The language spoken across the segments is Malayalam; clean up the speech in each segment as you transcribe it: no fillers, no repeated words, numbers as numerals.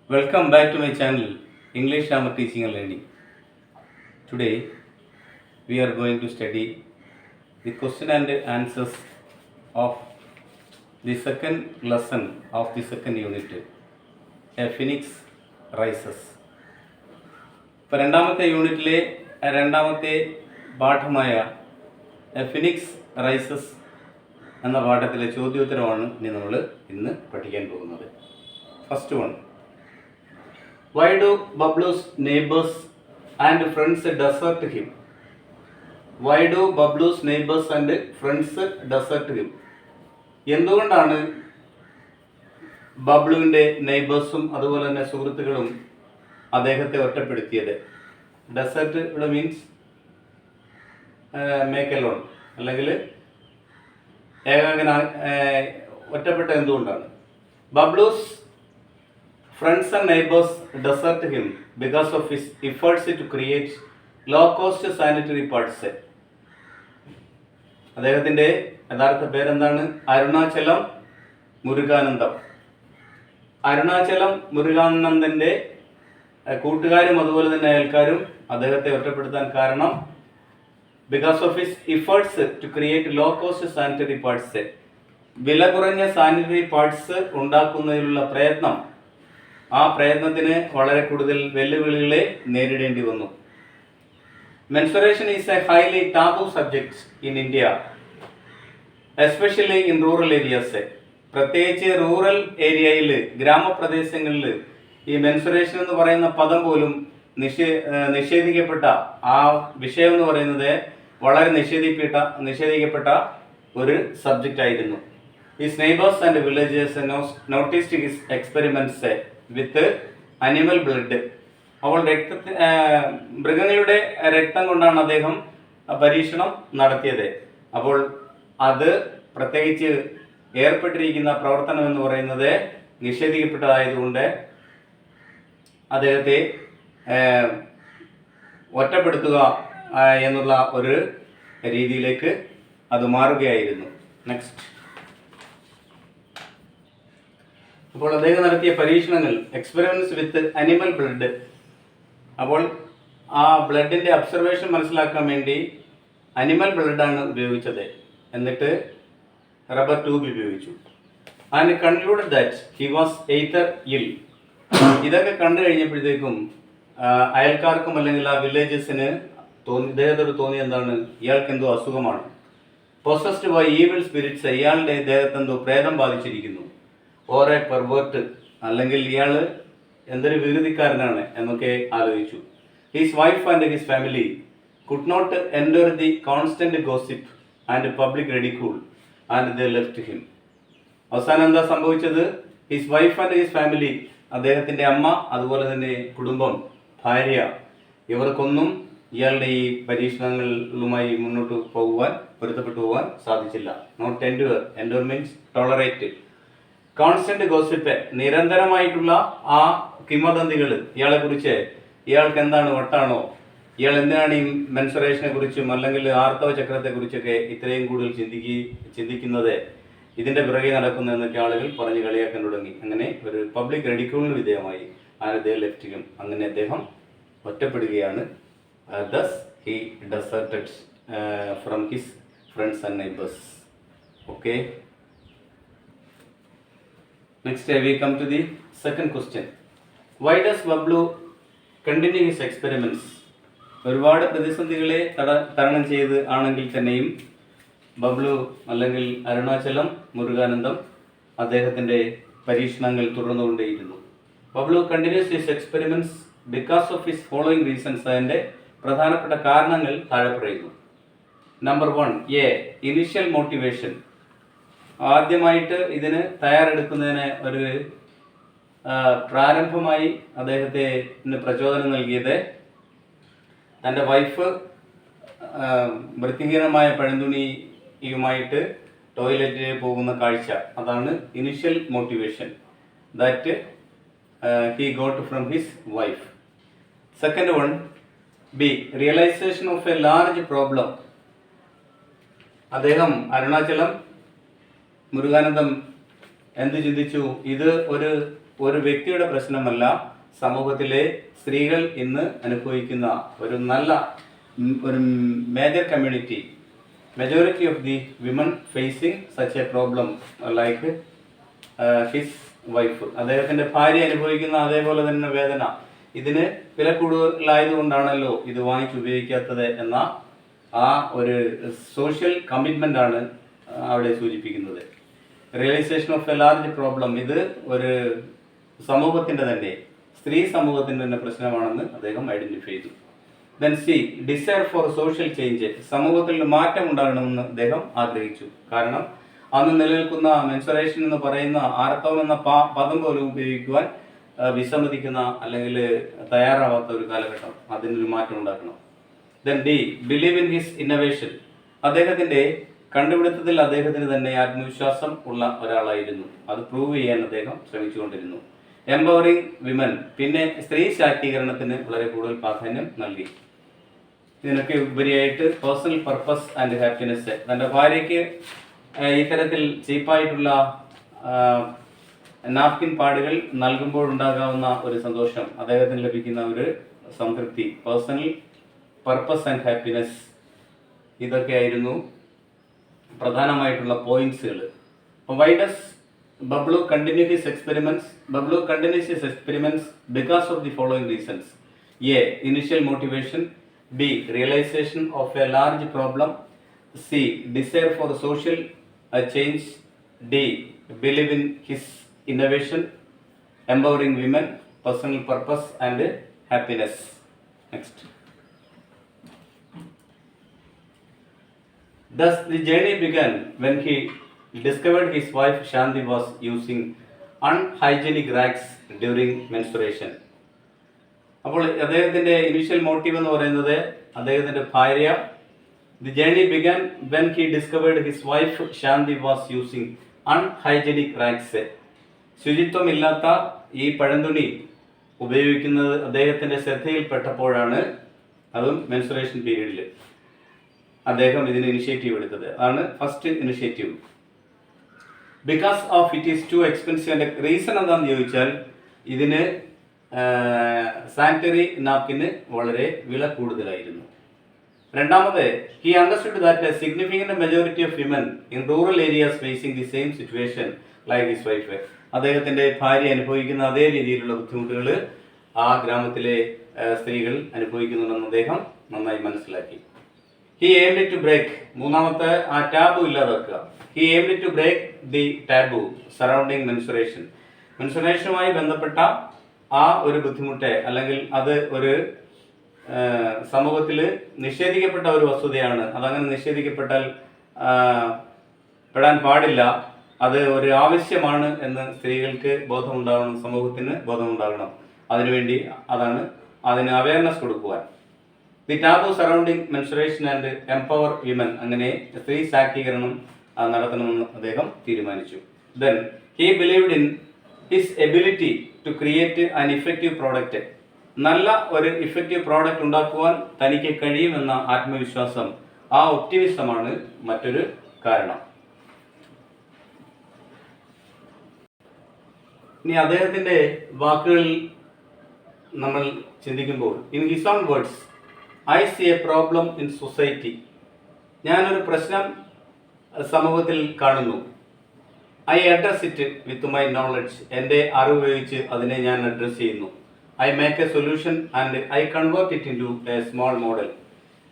Welcome back to my channel English Grammar Teaching and Learning. Today we are going to study the question and answers of the second lesson of the second unit, A Phoenix Rises. ഇപ്പോൾ രണ്ടാമത്തെ യൂണിറ്റിലെ രണ്ടാമത്തെ പാഠമായ എ ഫിനിക്സ് റൈസസ് എന്ന പാഠത്തിലെ ചോദ്യോത്തരമാണ് നമ്മൾ ഇന്ന് പഠിക്കാൻ പോകുന്നത്. First one, why do Bablu's neighbors and friends desert him? Why do Bablu's neighbors and friends desert him? എന്തുകൊണ്ടാണ് ബബ്ലുവിൻ്റെ നെയ്ബേഴ്സും അതുപോലെ തന്നെ സുഹൃത്തുക്കളും അദ്ദേഹത്തെ ഒറ്റപ്പെടുത്തിയത്? ഡെസേർട്ട് ഇവിടെ മീൻസ് മേക്ക് എലോൺ, അല്ലെങ്കിൽ ഒറ്റപ്പെട്ട എന്തുകൊണ്ടാണ്? ബബ്ലൂസ് friends and neighbors desert him because of his efforts to create low-cost sanitary pads. അദ്ദേഹത്തിൻ്റെ യഥാർത്ഥ പേരെന്താണ്? അരുണാചലം മുരുകാനന്ദം. അരുണാചലം മുരുകാനന്ദൻ്റെ കൂട്ടുകാരും അതുപോലെ തന്നെ അയൽക്കാരും അദ്ദേഹത്തെ ഒറ്റപ്പെടുത്താൻ കാരണം because of his efforts to create low cost sanitary pads, വില കുറഞ്ഞ സാനിറ്ററി പാഡ്സ് ഉണ്ടാക്കുന്നതിലുള്ള പ്രയത്നം, ആ പ്രയത്നത്തിന് വളരെ കൂടുതൽ വെല്ലുവിളികളെ നേരിടേണ്ടി വന്നു. Mensuration is A highly taboo subject in India, especially in rural areas. പ്രത്യേകിച്ച് റൂറൽ ഏരിയയിൽ, ഗ്രാമപ്രദേശങ്ങളിൽ ഈ മെൻസുറേഷൻ എന്ന് പറയുന്ന പദം പോലും നിഷേധിക്കപ്പെട്ട ആ വിഷയം എന്ന് പറയുന്നത് വളരെ നിഷേധിക്കപ്പെട്ട ഒരു സബ്ജക്റ്റ് ആയിരുന്നു. His neighbors and villagers noticed his experiments with animal blood. അപ്പോൾ മൃഗങ്ങളുടെ രക്തം കൊണ്ടാണ് അദ്ദേഹം പരീക്ഷണം നടത്തിയത്. അപ്പോൾ അത് പ്രത്യേകിച്ച് ഏർപ്പെട്ടിരിക്കുന്ന പ്രവർത്തനം എന്ന് പറയുന്നത് നിഷേധിക്കപ്പെട്ടതായതുകൊണ്ട് അദ്ദേഹത്തെ ഒറ്റപ്പെടുത്തുക എന്നുള്ള ഒരു രീതിയിലേക്ക് അത് മാറുകയായിരുന്നു. നെക്സ്റ്റ്, അപ്പോൾ അദ്ദേഹം നടത്തിയ പരീക്ഷണങ്ങൾ, എക്സ്പെരിമെന്റ്സ് വിത്ത് അനിമൽ ബ്ലഡ്. അപ്പോൾ ആ ബ്ലഡിൻ്റെ അബ്സർവേഷൻ മനസ്സിലാക്കാൻ വേണ്ടി അനിമൽ ബ്ലഡാണ് ഉപയോഗിച്ചത്. എന്നിട്ട് റബ്ബർ ട്യൂബ് ഉപയോഗിച്ചു. And concluded that he was either ഇൽ. ഇതൊക്കെ കണ്ടു കഴിഞ്ഞപ്പോഴത്തേക്കും അയൽക്കാർക്കും അല്ലെങ്കിൽ ആ വില്ലേജസിന് ഇദ്ദേഹത്തോട് തോന്നി എന്താണ്, ഇയാൾക്ക് എന്തോ അസുഖമാണ്. പൊസസ്ഡ് ബൈ ഈവിൾ സ്പിരിറ്റ്സ്, ഇയാളുടെ ദേഹത്ത് എന്തോ പ്രേതം ബാധിച്ചിരിക്കുന്നു. ഓർ എ പെർവേർട്ട്, അല്ലെങ്കിൽ ഇയാൾ എന്തൊരു വികൃതിക്കാരനാണ് എന്നൊക്കെ ആലോചിച്ചു. His wife and his family could not endure the constant gossip and public ridicule and they left him. അവസാനം എന്താ സംഭവിച്ചത്? His wife and his family, അദ്ദേഹത്തിൻ്റെ അമ്മ അതുപോലെ തന്നെ കുടുംബം, ഭാര്യ, ഇവർക്കൊന്നും ഇയാളുടെ ഈ പരീക്ഷണങ്ങളുമായി മുന്നോട്ട് പൊരുത്തപ്പെട്ടു പോകാൻ സാധിച്ചില്ല. Not endure means tolerate. Constant gossip, നിരന്തരമായിട്ടുള്ള ആ കിംവദന്തികൾ ഇയാളെക്കുറിച്ച്, ഇയാൾക്ക് എന്താണ്, വട്ടാണോ, ഇയാൾ എന്തിനാണ് ഈ മെൻസുറേഷനെ കുറിച്ചും അല്ലെങ്കിൽ ആർത്തവ ചക്രത്തെക്കുറിച്ചൊക്കെ ഇത്രയും കൂടുതൽ ചിന്തിക്കുന്നത്, ഇതിൻ്റെ പിറകെ നടക്കുന്നു എന്നൊക്കെ ആളുകൾ പറഞ്ഞ് കളിയാക്കാൻ തുടങ്ങി. അങ്ങനെ ഒരു പബ്ലിക് റെഡിക്യൂളിന് വിധേയമായി. അദ്ദേഹം ലെഫ്റ്റിലും, അങ്ങനെ അദ്ദേഹം ഒറ്റപ്പെടുകയാണ്. Thus he deserted from his friends and neighbors. Okay. Next we come to the second question. Why does Bablu continue his experiments? ഒരുപാട് പ്രതിസന്ധികളെ തരണം ചെയ്ത് ആണെങ്കിൽ തന്നെയും ബബ്ലു അല്ലെങ്കിൽ അരുണാചലം മുരുകാനന്ദം അദ്ദേഹത്തിൻ്റെ പരീക്ഷണങ്ങൾ തുടർന്നുകൊണ്ടേയിരുന്നു. ബബ്ലു continues his experiments because of his following reasons. അതിൻ്റെ പ്രധാനപ്പെട്ട കാരണങ്ങൾ താഴെ പറയുന്നു. Number 1, initial motivation. ആദ്യമായിട്ട് ഇതിന് തയ്യാറെടുക്കുന്നതിന് ഒരു പ്രാരംഭമായി അദ്ദേഹത്തിന് പ്രചോദനം നൽകിയത് തൻ്റെ വൈഫ് വൃത്തിഹീനമായ പഴന്തുണിയുമായിട്ട് ടോയ്ലറ്റിൽ പോകുന്ന കാഴ്ച. അതാണ് initial motivation that he got from his wife. Second one, realisation of a large problem. അദ്ദേഹം അരുണാചലം മുരുകാനന്ദം എന്ത് ചിന്തിച്ചു? ഇത് ഒരു ഒരു വ്യക്തിയുടെ പ്രശ്നമല്ല, സമൂഹത്തിലെ സ്ത്രീകൾ ഇന്ന് അനുഭവിക്കുന്ന ഒരു major community, majority of the women facing such a problem like his wife, അദ്ദേഹത്തിൻ്റെ ഭാര്യ അനുഭവിക്കുന്ന അതേപോലെ തന്നെ വേദന, ഇതിന് വില കൂടുതലായതുകൊണ്ടാണല്ലോ ഇത് വാങ്ങിച്ചുപയോഗിക്കാത്തത് എന്ന ആ ഒരു സോഷ്യൽ കമ്മിറ്റ്മെൻ്റ് ആണ് അവിടെ സൂചിപ്പിക്കുന്നത്. Realisation of a large problem, ഇത് ഒരു സമൂഹത്തിൻ്റെ തന്നെ, സ്ത്രീ സമൂഹത്തിൻ്റെ തന്നെ പ്രശ്നമാണെന്ന് അദ്ദേഹം ഐഡൻറ്റിഫൈ ചെയ്തു. Then C, desire for social change, സമൂഹത്തിൽ മാറ്റം ഉണ്ടാകണമെന്ന് അദ്ദേഹം ആഗ്രഹിച്ചു. കാരണം അന്ന് നിലനിൽക്കുന്ന മെൻസുറേഷൻ എന്ന് പറയുന്ന ആർത്തവം എന്ന പദം പോലും ഉപയോഗിക്കുവാൻ വിസമ്മതിക്കുന്ന അല്ലെങ്കിൽ തയ്യാറാവാത്ത ഒരു കാലഘട്ടം, അതിനൊരു മാറ്റം ഉണ്ടാക്കണം. Then D, believe in his innovation, അദ്ദേഹത്തിൻ്റെ കണ്ടുപിടുത്തത്തിൽ അദ്ദേഹത്തിന് തന്നെ ആത്മവിശ്വാസം ഉള്ള ഒരാളായിരുന്നു. അത് പ്രൂവ് ചെയ്യാൻ അദ്ദേഹം ശ്രമിച്ചുകൊണ്ടിരുന്നു. എംപവറിങ് വിമൻ, പിന്നെ സ്ത്രീ ശാക്തീകരണത്തിന് വളരെ കൂടുതൽ പ്രാധാന്യം നൽകി. ഇതിനൊക്കെ ഉപരിയായിട്ട് പേഴ്സണൽ പർപ്പസ് ആൻഡ് ഹാപ്പിനെസ്, തൻ്റെ ഭാര്യയ്ക്ക് ഇത്തരത്തിൽ ചീപ്പായിട്ടുള്ള നാപ്കിൻ പാടുകൾ നൽകുമ്പോഴുണ്ടാകാവുന്ന ഒരു സന്തോഷം, അദ്ദേഹത്തിന് ലഭിക്കുന്ന ഒരു സംതൃപ്തി, പേഴ്സണൽ പർപ്പസ് ആൻഡ് ഹാപ്പിനെസ്, ഇതൊക്കെയായിരുന്നു പ്രധാനമായിട്ടുള്ള പോയിന്റ്സുകൾ. അപ്പോൾ why does Bablu continues his experiments? Bablu continues his experiments because of the following reasons. A. Initial motivation. B. Realization of a large problem. C. Desire for social change. D. Believe in his innovation. Empowering women. Personal purpose and happiness. Next. Thus the journey began when he discovered his wife Shanti was using unhygienic rags during menstruation. അപ്പോൾ അദ്ദേഹത്തിൻ്റെ ഇനീഷ്യൽ മോട്ടീവ് എന്ന് പറയുന്നത് അദ്ദേഹത്തിൻ്റെ ഭാര്യ, the journey began when he discovered his wife Shanti was using unhygienic rags, ശുചിത്വമില്ലാത്ത ഈ പഴന്തുണി ഉപയോഗിക്കുന്നത് അദ്ദേഹത്തിൻ്റെ ശ്രദ്ധയിൽപ്പെട്ടപ്പോഴാണ്, അതും മെൻസുറേഷൻ പീരീഡിൽ അദ്ദേഹം ഇതിന് ഇനിഷ്യേറ്റീവ് എടുത്തത്. അതാണ് first initiative. Because of it is to expensive. എൻ്റെ റീസൺ എന്താണെന്ന് ചോദിച്ചാൽ, ഇതിന് സാനിറ്ററി നാപ്കിന് വളരെ വില കൂടുതലായിരുന്നു. രണ്ടാമത്, he understood that A significant majority of women in rural areas facing the same situation like his wife, അദ്ദേഹത്തിൻ്റെ ഭാര്യ അനുഭവിക്കുന്ന അതേ രീതിയിലുള്ള ബുദ്ധിമുട്ടുകൾ ആ ഗ്രാമത്തിലെ സ്ത്രീകൾ അനുഭവിക്കുന്നുണ്ടെന്ന് അദ്ദേഹം നന്നായി മനസ്സിലാക്കി. ഹി എയിംഡ് ടു ബ്രേക്ക്, മൂന്നാമത്തെ ആ ടാബു ഇല്ലാതാക്കുക. He aimed to break the taboo surrounding menstruation, മെൻസുറേഷനുമായി ബന്ധപ്പെട്ട ആ ഒരു ബുദ്ധിമുട്ട്, അല്ലെങ്കിൽ അത് ഒരു സമൂഹത്തിൽ നിഷേധിക്കപ്പെട്ട ഒരു വസ്തുതയാണ്, അതങ്ങനെ നിഷേധിക്കപ്പെട്ടാൽ പെടാൻ പാടില്ല, അത് ഒരു ആവശ്യമാണ് എന്ന് സ്ത്രീകൾക്ക് ബോധമുണ്ടാകണം, സമൂഹത്തിന് ബോധമുണ്ടാകണം. അതിനുവേണ്ടി അതിന് അവയർനെസ് കൊടുക്കുവാൻ. The taboo surrounding menstruation and empower women, അങ്ങനെ സ്ത്രീ ശാക്തീകരണം നടത്തണമെന്ന് അദ്ദേഹം തീരുമാനിച്ചു. Then he believed in his ability to create an effective product, നല്ല ഒരു ഇഫക്റ്റീവ് പ്രോഡക്റ്റ് ഉണ്ടാക്കുവാൻ തനിക്ക് കഴിയുമെന്ന ആത്മവിശ്വാസം, ആ ഒപ്റ്റിമിസമാണ് മറ്റൊരു കാരണം. ഇനി അദ്ദേഹത്തിൻ്റെ വാക്കുകളിൽ നമ്മൾ ചിന്തിക്കുമ്പോൾ, in his own words, I see a problem in society, ഞാനൊരു പ്രശ്നം സമൂഹത്തിൽ കാണുന്നു. I address it with my knowledge, എൻ്റെ അറിവ് ഉപയോഗിച്ച് അതിനെ ഞാൻ അഡ്രസ് ചെയ്യുന്നു. I make a solution and I convert it into a small model,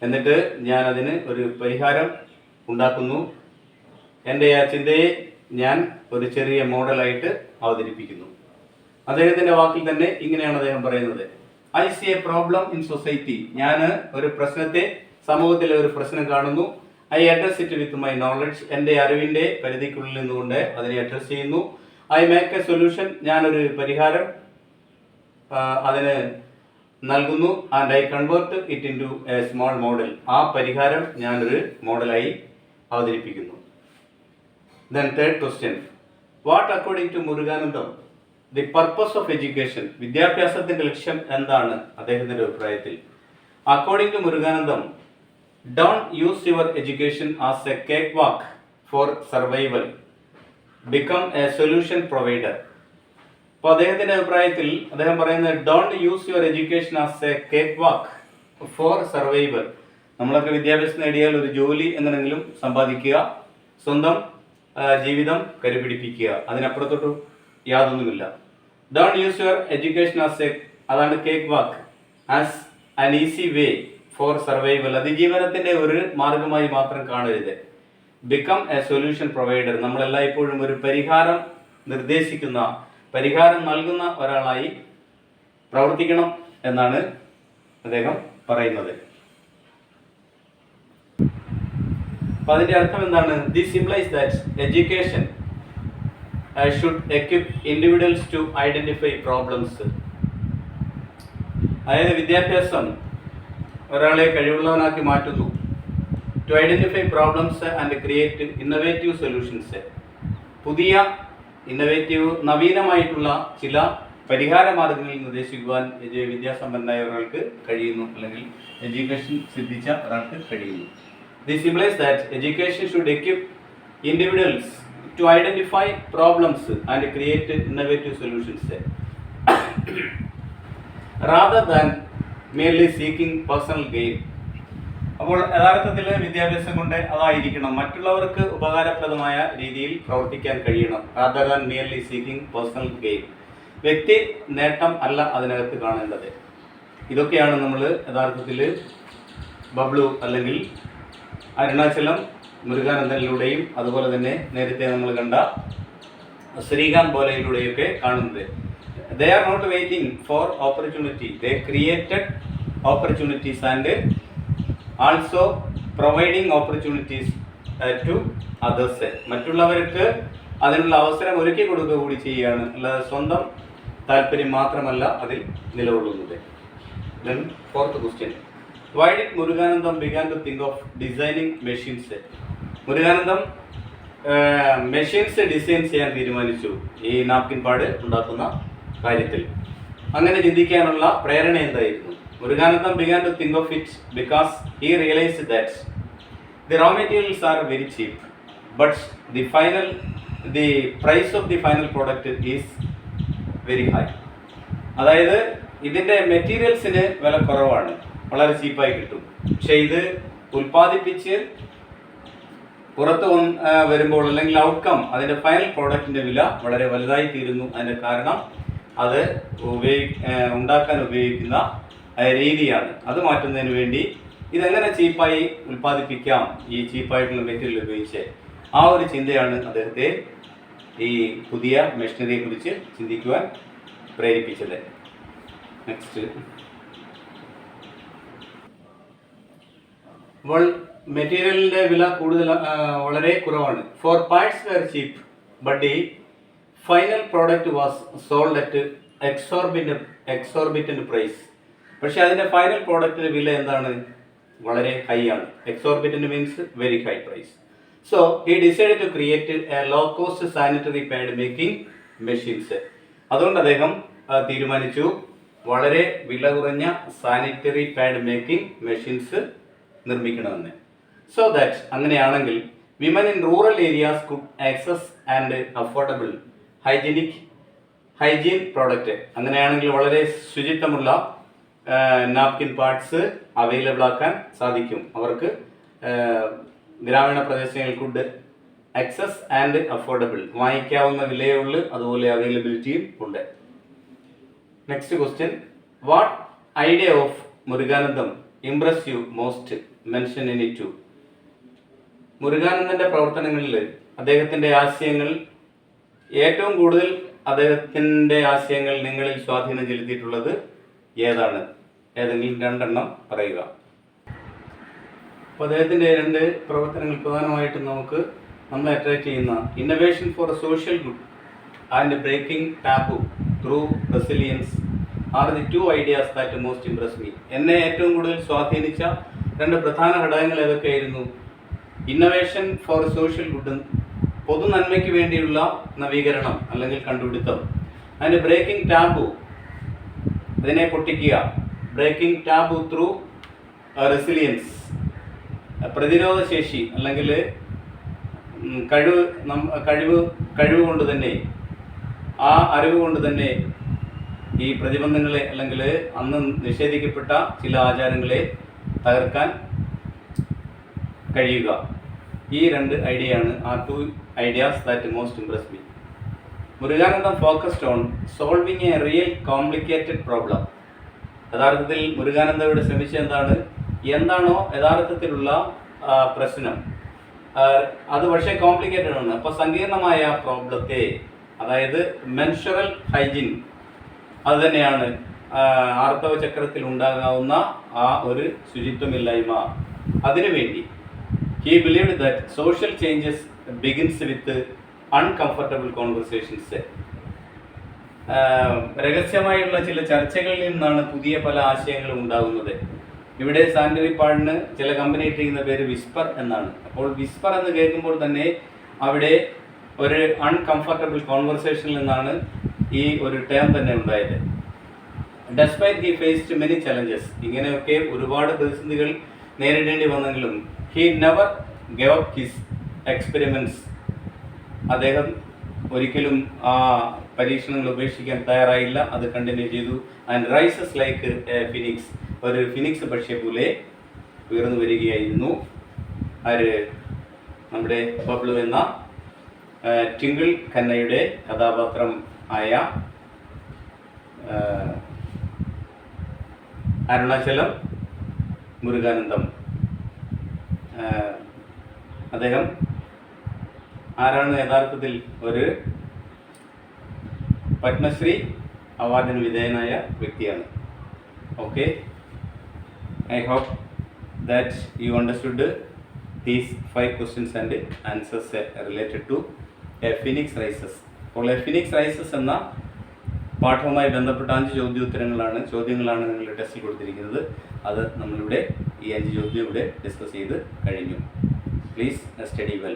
എന്നിട്ട് ഞാൻ അതിന് ഒരു പരിഹാരം ഉണ്ടാക്കുന്നു. എൻ്റെ ആ ചിന്തയെ ഞാൻ ഒരു ചെറിയ മോഡലായിട്ട് അവതരിപ്പിക്കുന്നു. അദ്ദേഹത്തിൻ്റെ വാക്കിൽ തന്നെ ഇങ്ങനെയാണ് അദ്ദേഹം പറയുന്നത്, I see a problem in society, ഞാൻ ഒരു പ്രശ്നത്തെ, സമൂഹത്തിലെ ഒരു പ്രശ്നം കാണുന്നു. I address it with my knowledge, എൻ്റെ അറിവിൻ്റെ പരിധിക്കുള്ളിൽ നിന്നുകൊണ്ട് അതിനെ അഡ്രസ് ചെയ്യുന്നു. ഐ മേക്ക് എ സൊല്യൂഷൻ, ഞാനൊരു പരിഹാരം അതിന് നൽകുന്നു. And I convert it into a small model, ആ പരിഹാരം ഞാനൊരു മോഡലായി അവതരിപ്പിക്കുന്നു. Then third question, what according to Muruganantham the purpose of education, വിദ്യാഭ്യാസത്തിൻ്റെ ലക്ഷ്യം എന്താണ് അദ്ദേഹത്തിൻ്റെ അഭിപ്രായത്തിൽ? According to Muruganantham, don't use your education as a cakewalk for survival, become a solution provider. അപ്പോൾ അദ്ദേഹത്തിന്റെ അഭിപ്രായത്തിൽ അദ്ദേഹം പറയുന്നത് don't use your education as a cake walk for survival. നമ്മളൊക്കെ വിദ്യാഭ്യാസം നേടിയാൽ ഒരു ജോലി എങ്ങനെങ്കിലും സമ്പാദിക്കുക, സ്വന്തം ജീവിതം കരുപിടിപ്പിക്കുക, അതിനപ്പുറത്തോട്ട് യാതൊന്നുമില്ല. Don't use your education as a, അതാണ് cake walk, as an easy way for survival, അതിജീവനത്തിന്റെ ഒരു മാർഗമായി മാത്രം കാണരുത്. ബിക്കം എ സൊല്യൂഷൻ പ്രൊവൈഡർ, നമ്മളെല്ലായ്പ്പോഴും ഒരു പരിഹാരം നിർദ്ദേശിക്കുന്ന, പരിഹാരം നൽകുന്ന ഒരാളായി പ്രവർത്തിക്കണം എന്നാണ് അദ്ദേഹം പറയുന്നത്. അപ്പൊ അതിന്റെ അർത്ഥം എന്താണ്? This implies that education should equip individuals to identify problems. അതായത് വിദ്യാഭ്യാസം ഒരാളെ കഴിവുള്ളവനാക്കി മാറ്റുന്നു. To identify problems and create innovative solutions, പുതിയ ഇന്നോവേറ്റീവ് നവീനമായിട്ടുള്ള ചില പരിഹാര മാർഗങ്ങൾ നിർദ്ദേശിക്കുവാൻ വിദ്യാസമ്പന്നനായ ഒരാൾക്ക് കഴിയുന്നു, അല്ലെങ്കിൽ എഡ്യൂക്കേഷൻ സിദ്ധിച്ച ഒരാൾക്ക് കഴിയുന്നു. This implies that education should equip individuals to identify problems and create innovative solutions rather than merely seeking personal gain. അപ്പോൾ യഥാർത്ഥത്തിൽ വിദ്യാഭ്യാസം കൊണ്ട് അതായിരിക്കണം, മറ്റുള്ളവർക്ക് ഉപകാരപ്രദമായ രീതിയിൽ പ്രവർത്തിക്കാൻ കഴിയണം. rather than merely seeking personal gain, വ്യക്തി നേട്ടം അല്ല അതിനകത്ത് കാണേണ്ടത്. ഇതൊക്കെയാണ് നമ്മൾ യഥാർത്ഥത്തിൽ ബബ്ലു അല്ലെങ്കിൽ അരുണാചലം മുരുകാനന്ദനിലൂടെയും അതുപോലെ തന്നെ നേരത്തെ നമ്മൾ കണ്ട ശ്രീകാന്ത് ബോലയിലൂടെയൊക്കെ കാണുന്നത്. They are not waiting for opportunity, they created opportunities and also providing opportunities to others. മറ്റുള്ളവർക്ക് അതിനുള്ള അവസരം ഒരുക്കി കൊടുക്കുക കൂടി ചെയ്യുകയാണ്, അല്ലാതെ സ്വന്തം താല്പര്യം മാത്രമല്ല അതിൽ നിലകൊള്ളുന്നത്. Then fourth question, why did Muruganandam began to think of designing machines? Muruganandam machines design ചെയ്യാൻ തീരുമാനിച്ചു ഈ നാപ്കിൻ പാഡ് ഉണ്ടാക്കുന്ന കാര്യത്തിൽ. അങ്ങനെ ചിന്തിക്കാനുള്ള പ്രേരണ എന്തായിരുന്നു? Muruganandam began to think of it because he realized that the raw materials are very cheap, but the price of the final product is very high. അതായത് ഇതിന്റെ മെറ്റീരിയൽസിന് വില കുറവാണ്, വളരെ ചീപ്പായി കിട്ടും. പക്ഷെ ഇത് ഉൽപ്പാദിപ്പിച്ച് പുറത്ത് വരുമ്പോൾ അല്ലെങ്കിൽ ഔട്ട്കം, അതിന്റെ ഫൈനൽ പ്രോഡക്റ്റിന്റെ വില വളരെ വലുതായി തീരുന്നു. അതിന്റെ കാരണം അത് ഉണ്ടാക്കാൻ ഉപയോഗിക്കുന്ന രീതിയാണ്. അത് മാറ്റുന്നതിന് വേണ്ടി ഇതെങ്ങനെ ചീപ്പായി ഉൽപ്പാദിപ്പിക്കാം ഈ ചീപ്പായിട്ടുള്ള മെറ്റീരിയൽ ഉപയോഗിച്ച്, ആ ഒരു ചിന്തയാണ് അദ്ദേഹത്തെ ഈ പുതിയ മെഷീനറിയെ കുറിച്ച് ചിന്തിക്കുവാൻ പ്രേരിപ്പിച്ചത്. നെക്സ്റ്റ്, അപ്പോൾ മെറ്റീരിയലിന്റെ വില വളരെ കുറവാണ്. Four parts were cheap but the final product was sold at exorbitant price. പക്ഷെ അതിന്റെ ഫൈനൽ പ്രോഡക്റ്റിന്റെ വില എന്താണ്? വളരെ ഹൈ ആണ്. Exorbitant means very high price. So he decided to create a low cost sanitary pad making machines. അതുകൊണ്ട് അദ്ദേഹം തീരുമാനിച്ചു വളരെ വില കുറഞ്ഞ സാനിറ്ററി പാഡ് മേക്കിംഗ് മെഷീൻസ് നിർമ്മിക്കണമെന്ന്. സോ ദാറ്റ് അങ്ങനെയാണെങ്കിൽ women in rural areas could access and affordable hygiene product. അങ്ങനെയാണെങ്കിൽ വളരെ ശുചിത്വമുള്ള നാപ്കിൻ പാഡ്സ് അവൈലബിൾ ആക്കാൻ സാധിക്കും അവർക്ക്. ഗ്രാമീണ പ്രദേശങ്ങൾ കുഡ് ആക്സസ് ആൻഡ് അഫോർഡബിൾ, വാങ്ങിക്കാവുന്ന വിലയുള്ളൂ, അതുപോലെ അവൈലബിലിറ്റിയും ഉണ്ട്. Next question, what idea of Muruganantham impress you most? Mention in it too. മുരുകാനന്ദന്റെ പ്രവർത്തനങ്ങളിൽ അദ്ദേഹത്തിന്റെ ആശയങ്ങൾ ഏറ്റവും കൂടുതൽ അദ്ദേഹത്തിന്റെ ആശയങ്ങൾ നിങ്ങളിൽ സ്വാധീനം ചെലുത്തിയിട്ടുള്ളത് ഏതാണ്? ഏതെങ്കിലും രണ്ടെണ്ണം പറയുക. അപ്പോൾ അദ്ദേഹത്തിന്റെ രണ്ട് പ്രവർത്തനങ്ങൾ പ്രധാനമായിട്ടും നമ്മളെ അട്രാക്ട് ചെയ്യുന്ന innovation for social good and breaking taboo through resilience are the two ideas that most impress me. എന്നെ ഏറ്റവും കൂടുതൽ സ്വാധീനിച്ച രണ്ട് പ്രധാന ഘടകങ്ങൾ ഏതൊക്കെയായിരുന്നു? ഇന്നോവേഷൻ ഫോർ സോഷ്യൽ ഗുഡ്, പൊതു നന്മയ്ക്ക് വേണ്ടിയുള്ള നവീകരണം അല്ലെങ്കിൽ കണ്ടുപിടുത്തം. അതിന് ബ്രേക്കിംഗ് ടാബു, അതിനെ പൊട്ടിക്കുക. ബ്രേക്കിംഗ് ടാബു ത്രൂ റെസിലിയൻസ്, പ്രതിരോധശേഷി അല്ലെങ്കിൽ കഴിവ് കൊണ്ട് തന്നെ ആ അറിവ് കൊണ്ട് തന്നെ ഈ പ്രതിബന്ധങ്ങളെ അല്ലെങ്കിൽ അന്ന് നിഷേധിക്കപ്പെട്ട ചില ആചാരങ്ങളെ തകർക്കാൻ കഴിയുക. ഈ രണ്ട് ഐഡിയയാണ് ആ 2 ideas that most impress me. Muruganandam focused on solving A real complicated problem. യഥാർത്ഥത്തിൽ മുരുകാനന്ദയുടെ ശ്രമിച്ചത് എന്താണോ യഥാർത്ഥത്തിലുള്ള പ്രശ്നം, അത് പക്ഷേ കോംപ്ലിക്കേറ്റഡ് ആണ്. അപ്പോൾ സങ്കീർണമായ പ്രോബ്ലത്തെ, അതായത് മെൻസ്ട്രുവൽ ഹൈജീൻ, അത് തന്നെയാണ് ആർത്തവ ചക്രത്തിൽ ഉണ്ടാകാവുന്ന ആ ഒരു ശുചിത്വമില്ലായ്മ. അതിനുവേണ്ടി he believed that social changes begins with uncomfortable conversations. രഹസ്യമായുള്ള ചില ചർച്ചകളിൽ നിന്നാണ് പുതിയ പല ആശയങ്ങളും ഉണ്ടാകുന്നത്. ഇവിടെ സാനിറ്ററി പാഡിന് ചില കമ്പനി ഇട്ടിരിക്കുന്ന പേര് വിസ്പർ എന്നാണ്. അപ്പോൾ വിസ്പർ എന്ന് കേൾക്കുമ്പോൾ തന്നെ അവിടെ ഒരു അൺകംഫർട്ടബിൾ കോൺവെർസേഷനിൽ നിന്നാണ് ഈ ഒരു ടേം തന്നെ ഉണ്ടായത്. Despite he faced many challenges, ഇങ്ങനെയൊക്കെ ഒരുപാട് പ്രതിസന്ധികൾ നേരിടേണ്ടി വന്നെങ്കിലും he never gave up his experiments, അദ്ദേഹം ഒരിക്കലും ആ പരീക്ഷണങ്ങൾ ഉപേക്ഷിക്കാൻ തയ്യാറായില്ല, അത് കണ്ടിന്യൂ ചെയ്തു. And rises like a phoenix, ഒരു ഫിനിക്സ് പക്ഷേ പോലെ ഉയർന്നു വരികയായിരുന്നു. ആര്? നമ്മുടെ ബബ്ലു എന്ന ട്വിങ്കിൾ ഖന്നയുടെ കഥാപാത്രം ആയ അരുണാചലം മുരുകാനന്ദം. അദ്ദേഹം ആരാണ്? യഥാർത്ഥത്തിൽ ഒരു പത്മശ്രീ അവാർഡിന് വിധേയനായ വ്യക്തിയാണ്. Okay, I hope that you understood these 5 questions and answers related to a phoenix rises. അപ്പോൾ എ ഫിനിക്സ് റൈസസ് എന്ന പാഠവുമായി ബന്ധപ്പെട്ട 5 ചോദ്യങ്ങളാണ് നിങ്ങൾ ടെസ്റ്റിൽ കൊടുത്തിരിക്കുന്നത്. അത് നമ്മളിവിടെ ഈ 5 ചോദ്യം ഇവിടെ ഡിസ്കസ് ചെയ്ത് കഴിഞ്ഞു. Please study well.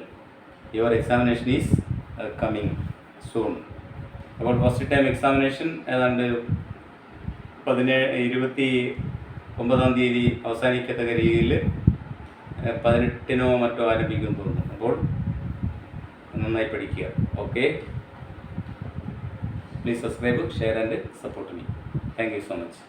Your examination is coming soon. അപ്പോൾ ഫസ്റ്റ് ടൈം എക്സാമിനേഷൻ ഏതാണ്ട് 29-ാം തീയതി അവസാനിക്കത്തക്ക രീതിയിൽ 18-നോ മറ്റോ ആരംഭിക്കുമെന്ന് തോന്നുന്നു. അപ്പോൾ നന്നായി പഠിക്കുക. Okay, please subscribe, share and support me. Thank you so much.